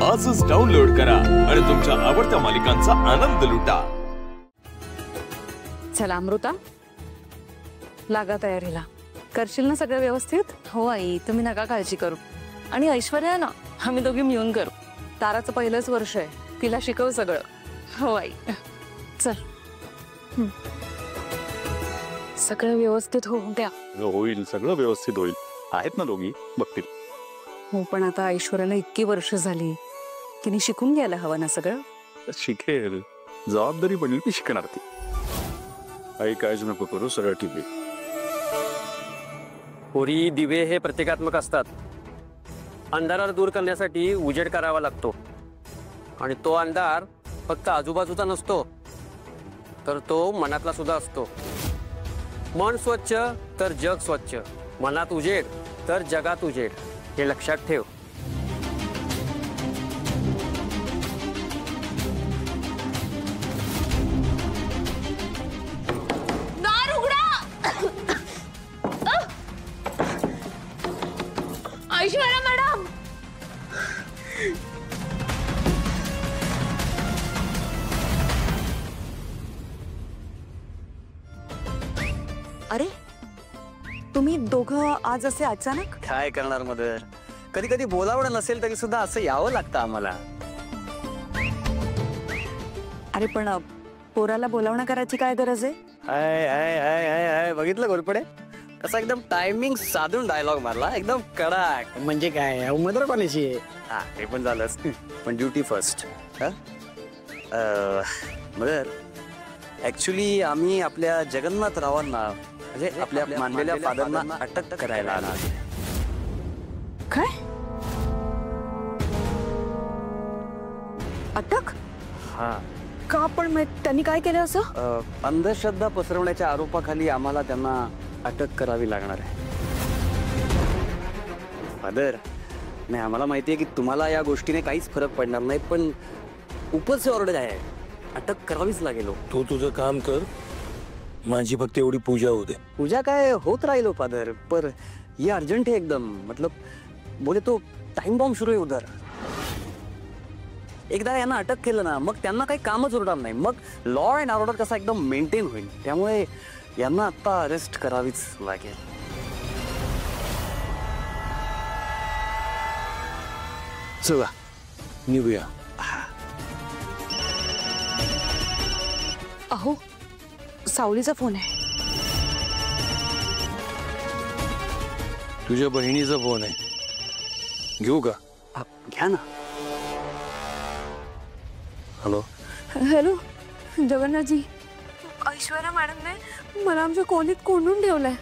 आजच डाउनलोड करा आणि तुमच्या आवडत्या मालिकांचा आनंद लुटा। चला अमृता, लागा तयारीला। करशील ना सगळं व्यवस्थित? हो आई, तुम्ही नका काळजी करू। आणि ऐश्वर्या ना, आम्ही दोघी मिळून करू। ताराचं पहिलंच वर्ष आहे, तिला शिकव सगळं। हो आई, चल। सगळं व्यवस्थित होऊ द्या। होईल, सगळं व्यवस्थित होईल। आहेत ना दोघी, बघतील। हो, पण आता ऐश्वर्याला इतकी वर्ष झाली, तिने शिकून घ्यायला हवं ना सगळं। शिकेल, जबाबदारी बनली ती शिकणार ती। आई काळजी नको करू, सगळं ठीक आहे। पोरी, दिवे हे प्रतिकात्मक असतात। अंधार दूर करण्यासाठी उजेड करावा लागतो, आणि तो अंधार फक्त आजूबाजूचा नसतो, तर तो मनातला सुद्धा असतो। मन स्वच्छ तर जग स्वच्छ, मनात उजेड तर जगात उजेड, हे लक्षात ठेव। दार उघडा। ऐश्वर्या मॅडम, अरे तुम्ही दोघं आज असे अचानक? काय करणार मदर, कधी कधी बोलावणं नसेल तरी सुद्धा असं यावं लागतं आम्हाला। अरे पण पोराला बोलावणं करायची काय गरज आहे? हाय हाय हाय हाय हाय, बघितलं गोरपडे कसा एकदम टायमिंग साधून डायलॉग मारला, एकदम कडक। म्हणजे काय मदर कॉलेजची आहे? हा, हे पण झालंच, पण ड्युटी फर्स्ट। मदर, ऍक्च्युली आम्ही आपल्या जगन्नाथ रावांना, म्हणजे आपल्या मानलेल्या फादरना अटक करायला आलो। काय अटक? हा, का पण त्यांनी काय केलं असं? अंधश्रद्धा पसरवण्याच्या आरोपाखाली आम्हाला त्यांना अटक करावी लागणार आहे। फादर, नाही आम्हाला माहिती आहे की तुम्हाला या गोष्टीने काहीच फरक पडणार नाही, पण उपरचे ऑर्डर आहे, अटक करावीच लागेल। तू तुझं काम कर, माझी फक्त एवढी पूजा होते। पूजा काय होत राहिलो फादर, पर ये अर्जंट है एकदम, मतलब बोले तो टाइम बॉम्ब सुरू आहे उधर। एकदा यांना अटक केलं ना, मग त्यांना काही कामच उरणार नाही, मग लॉ अँड ऑर्डर कसा एकदम मेंटेन होईल। त्यामुळे यांना आता अरेस्ट करावीच लागेल। चला निघूया। अहो, सावलीचा फोन आहे। तुझ्या बहिणीचा फोन आहे, घेऊ का? घ्या ना। हॅलो हॅलो जगन्नाथजी, ऐश्वर्या मॅडमने मला आमच्या खोलीत कोंडून ठेवलंय।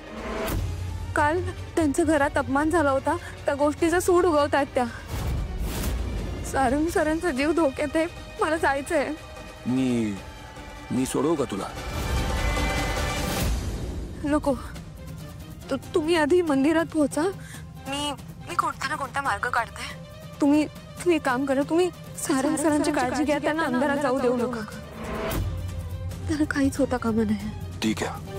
काल त्यांच्या घरात अपमान झाला होता, त्या गोष्टीचा सूड उगवतात त्या। सारंग सरांचा जीव धोक्यात आहे, मला जायचंय। मी सोडवू का तुला? नको, तुम्ही आधी मंदिरात पोहोचा, मी कोणता ना कोणता मार्ग काढते। तुम्ही काम करा, तुम्ही सारंग सरांची काळजी घ्या, त्यांना अंधारात जाऊ देऊ नका, त्यांना काहीच होता कामा नये। ठीक आहे।